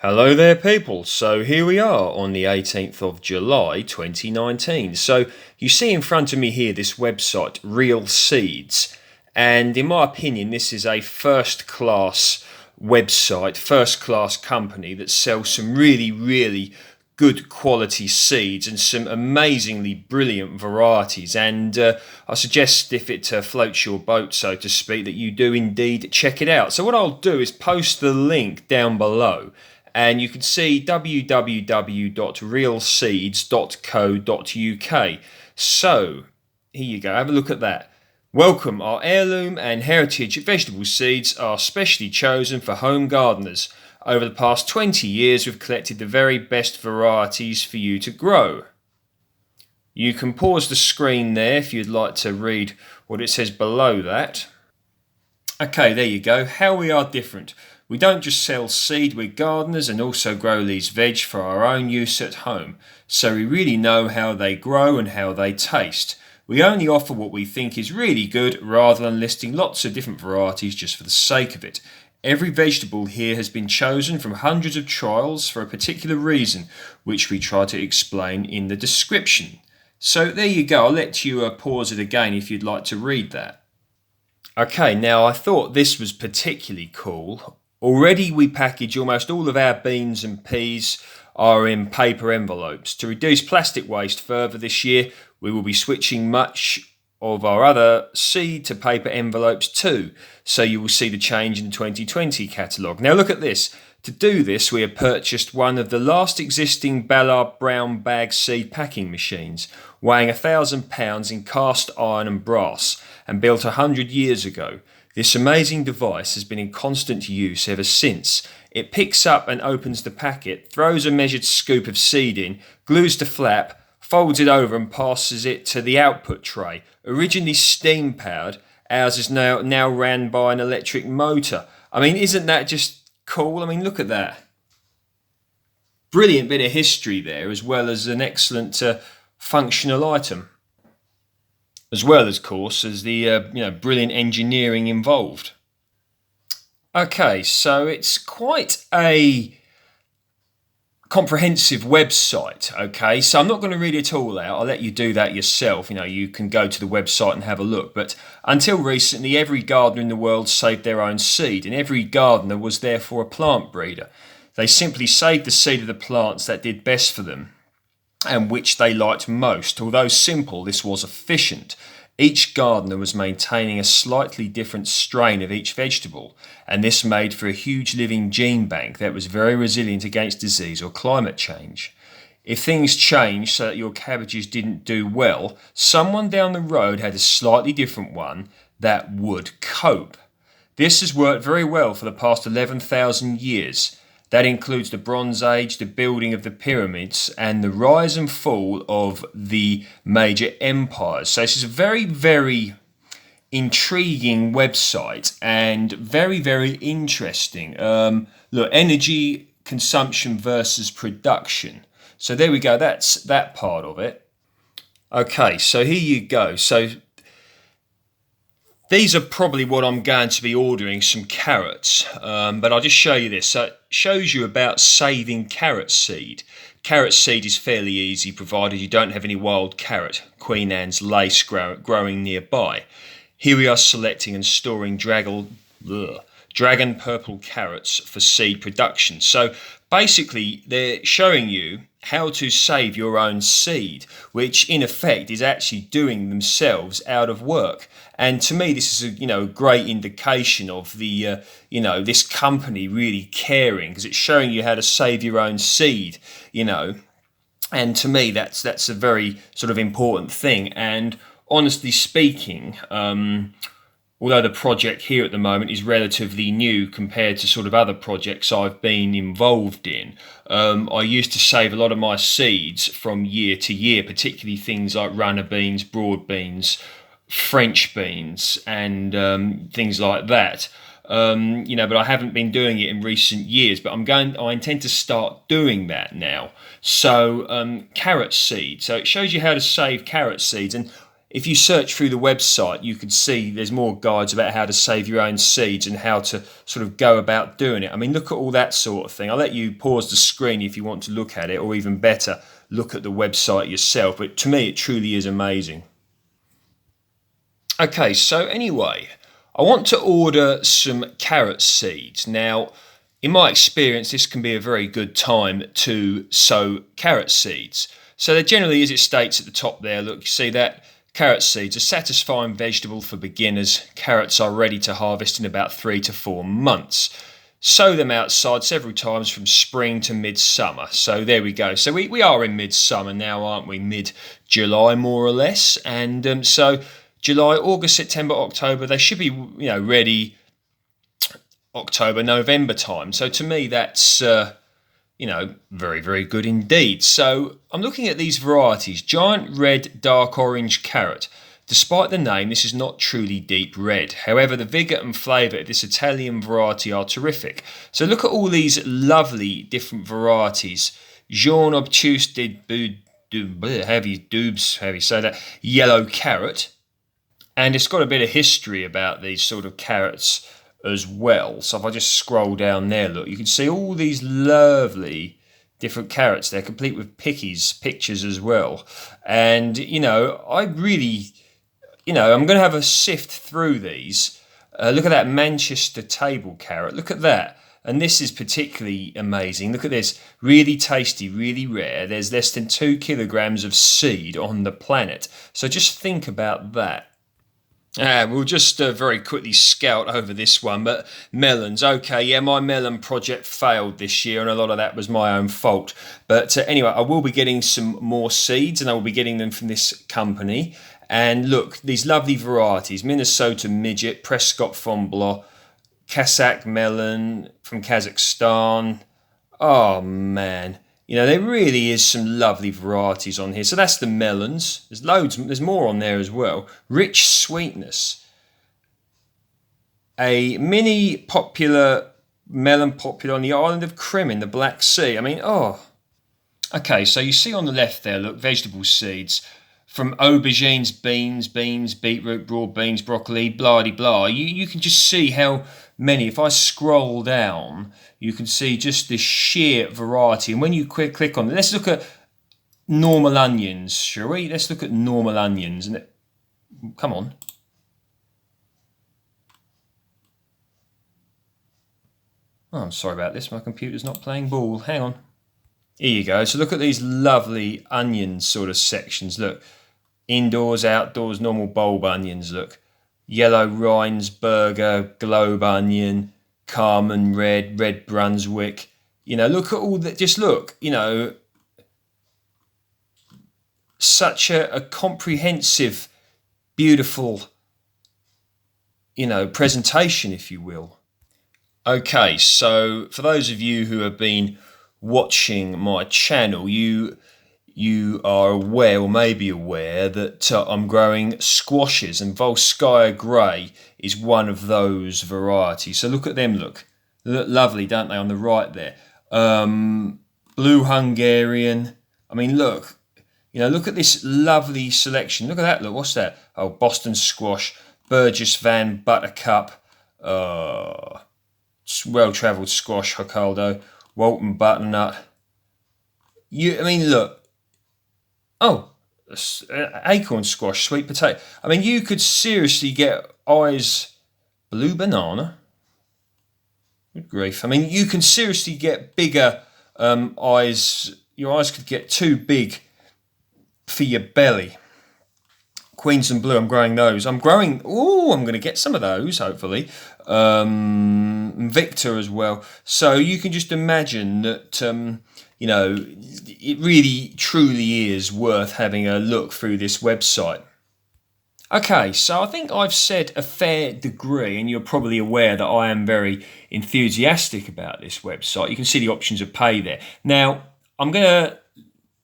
Hello there, people. So here we are on the 18th of July 2019. So you see in front of me here this website, Real Seeds. And in my opinion, this is a first class website, first class company that sells some really good quality seeds and some amazingly brilliant varieties. And I suggest if it floats your boat, so to speak, that you do indeed check it out. So what I'll do is post the link down below, and you can see www.realseeds.co.uk. So here you go, have a look at that. Welcome. Our heirloom and heritage vegetable seeds are specially chosen for home gardeners. Over the past 20 years, we've collected the very best varieties for you to grow. You can pause the screen there if you'd like to read what it says below that. Okay, there you go. How we are different. We don't just sell seed, we're gardeners and also grow these veg for our own use at home. So we really know how they grow and how they taste. We only offer what we think is really good rather than listing lots of different varieties just for the sake of it. Every vegetable here has been chosen from hundreds of trials for a particular reason, which we try to explain in the description. So there you go. I'll let you pause it again if you'd like to read that. Okay, now I thought this was particularly cool. Already we package almost all of our beans and peas are in paper envelopes. To reduce plastic waste further this year, we will be switching much of our other seed to paper envelopes too. So you will see the change in the 2020 catalogue. Now look at this. To do this, we have purchased one of the last existing Ballard brown bag seed packing machines, weighing £1,000 in cast iron and brass, and built 100 years ago. This amazing device has been in constant use ever since. It picks up and opens the packet, throws a measured scoop of seed in, glues the flap, folds it over and passes it to the output tray. Originally steam powered, ours is now ran by an electric motor. I mean, isn't that just cool? I mean, look at that. Brilliant bit of history there, as well as an excellent functional item. As well, of course, as the brilliant engineering involved. Okay, so it's quite a comprehensive website. Okay, so I'm not going to read it all out. I'll let you do that yourself. You can go to the website and have a look. But until recently, every gardener in the world saved their own seed, and every gardener was therefore a plant breeder. They simply saved the seed of the plants that did best for them and which they liked most. Although simple, this was efficient. Each gardener was maintaining a slightly different strain of each vegetable, and this made for a huge living gene bank that was very resilient against disease or climate change. If things changed so that your cabbages didn't do well, someone down the road had a slightly different one that would cope. This has worked very well for the past 11,000 years. That includes the Bronze Age, the building of the pyramids, and the rise and fall of the major empires. So this is a very intriguing website and very interesting. Look, energy consumption versus production. So there we go. That's that part of it. Okay, so here you go. So these are probably what I'm going to be ordering, some carrots, but I'll just show you this. So it shows you about saving carrot seed. Carrot seed is fairly easy provided you don't have any wild carrot, Queen Anne's lace growing nearby. Here we are selecting and storing dragon purple carrots for seed production. So basically they're showing you how to save your own seed, which in effect is actually doing themselves out of work. And to me, this is a great indication of the this company really caring, because it's showing you how to save your own seed. And to me, that's a very sort of important thing. And honestly speaking, although the project here at the moment is relatively new compared to sort of other projects I've been involved in, I used to save a lot of my seeds from year to year, particularly things like runner beans, broad beans, French beans, and things like that. But I haven't been doing it in recent years, but I intend to start doing that now. So carrot seed. So it shows you how to save carrot seeds, and if you search through the website, you can see there's more guides about how to save your own seeds and how to sort of go about doing it. I mean, look at all that sort of thing. I'll let you pause the screen if you want to look at it, or even better, look at the website yourself. But to me, it truly is amazing. Okay, so anyway, I want to order some carrot seeds. Now, in my experience, this can be a very good time to sow carrot seeds. So there generally, as it states at the top there, look, you see that? Carrot seeds, a satisfying vegetable for beginners. Carrots are ready to harvest in about 3 to 4 months. Sow them outside several times from spring to midsummer. So there we go. So we are in midsummer now, aren't we? Mid-July, more or less. And so July, August, September, October, they should be ready October, November time. So to me, that's very, very good indeed. So I'm looking at these varieties. Giant red, dark orange carrot. Despite the name, this is not truly deep red. However, the vigour and flavour of this Italian variety are terrific. So look at all these lovely different varieties. Jaune obtuse de yellow carrot. And it's got a bit of history about these sort of carrots as well. So if I just scroll down there, look, you can see all these lovely different carrots. They're complete with pictures as well. And, I really, I'm going to have a sift through these. Look at that Manchester table carrot. Look at that. And this is particularly amazing. Look at this. Really tasty, really rare. There's less than 2 kilograms of seed on the planet. So just think about that. We'll just very quickly scout over this one, but melons. Okay, yeah, my melon project failed this year, and a lot of that was my own fault. But anyway, I will be getting some more seeds, and I will be getting them from this company. And look, these lovely varieties: Minnesota Midget, Prescott Fonblanc, Kazakh melon from Kazakhstan. Oh man. There really is some lovely varieties on here. So that's the melons. There's loads, there's more on there as well. Rich sweetness. A mini melon popular on the island of Krim in the Black Sea. I mean, Okay, so you see on the left there, look, vegetable seeds. From aubergines, beans, beetroot, broad beans, broccoli, blah-de-blah. You can just see how many. If I scroll down, you can see just the sheer variety. And when you click on it, let's look at normal onions, shall we? Let's look at normal onions. Come on. Oh, I'm sorry about this. My computer's not playing ball. Hang on. Here you go. So look at these lovely onion sort of sections. Look. Indoors, outdoors, normal bulb onions, look. Yellow Rheinsberger, Globe onion, Carmen Red Brunswick. Look at all that. Just look, such a comprehensive, beautiful, presentation, if you will. Okay, so for those of you who have been watching my channel, you are aware, or may be aware, that I'm growing squashes, and Volskaya Grey is one of those varieties. So look at them, look lovely, don't they, on the right there. Blue Hungarian. I mean, look at this lovely selection. Look at that, look, what's that? Oh, Boston Squash, Burgess Van Buttercup, well-travelled squash, Hokkaido, Walton Butternut. Look. Oh, acorn squash, sweet potato. I mean, you could seriously get blue banana. Good grief. I mean, you can seriously get bigger eyes. Your eyes could get too big for your belly. Queens and blue, I'm growing those. I'm going to get some of those, hopefully. Victor as well. So you can just imagine that, it really, truly is worth having a look through this website. Okay, so I think I've said a fair degree, and you're probably aware that I am very enthusiastic about this website. You can see the options of pay there. Now, I'm going to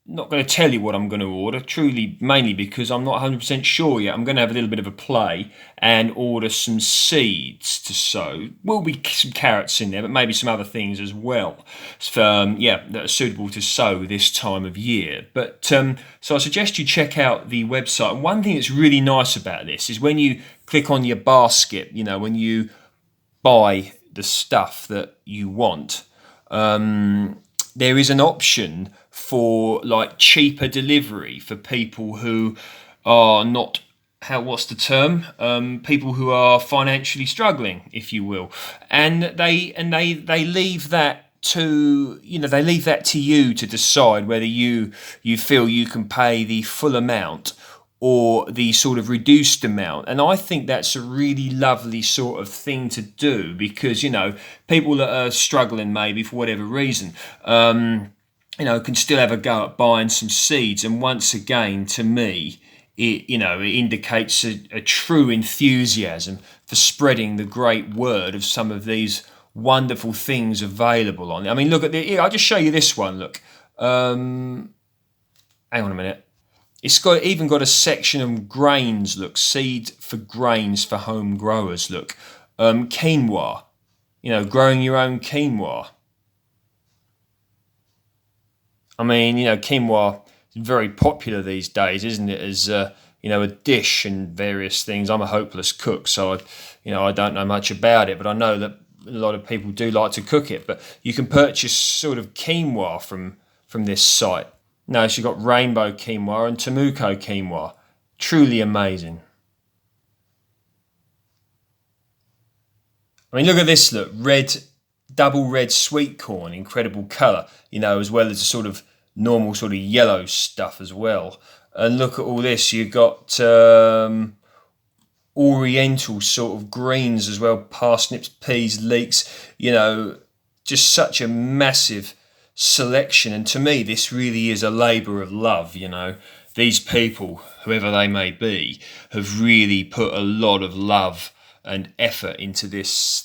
not going to tell you what I'm going to order, truly mainly because I'm not 100% sure yet. I'm going to have a little bit of a play and order some seeds to sow. Will be some carrots in there, but maybe some other things as well. That are suitable to sow this time of year. But so I suggest you check out the website. And one thing that's really nice about this is when you click on your basket, when you buy the stuff that you want, there is an option for like cheaper delivery for people who are not what's the term? People who are financially struggling, if you will, and they leave that to you to decide whether you feel you can pay the full amount or the sort of reduced amount. And I think that's a really lovely sort of thing to do because, people that are struggling maybe for whatever reason, can still have a go at buying some seeds. And once again, to me, it indicates a true enthusiasm for spreading the great word of some of these wonderful things available on it. I mean, look at I'll just show you this one. Look, hang on a minute. It's even got a section of grains. Look, seed for grains for home growers. Look, quinoa. Growing your own quinoa. I mean, quinoa is very popular these days, isn't it? As a dish and various things. I'm a hopeless cook, so I don't know much about it, but I know that a lot of people do like to cook it. But you can purchase sort of quinoa from this site. No, she's got rainbow quinoa and Temuco quinoa. Truly amazing. I mean, look at this, look. Double red sweet corn, incredible colour, as well as the sort of normal sort of yellow stuff as well. And look at all this. You've got oriental sort of greens as well, parsnips, peas, leeks, just such a massive selection. And to me, this really is a labour of love. These people, whoever they may be, have really put a lot of love and effort into this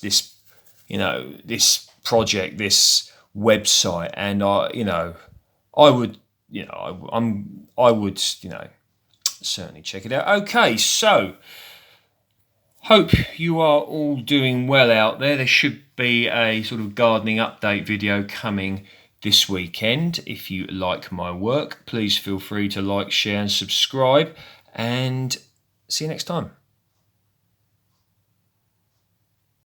project, this website. And I would certainly check it out. Okay, so hope you are all doing well out there. There should be a sort of gardening update video coming this weekend. If you like my work, please feel free to like, share and subscribe, and see you next time.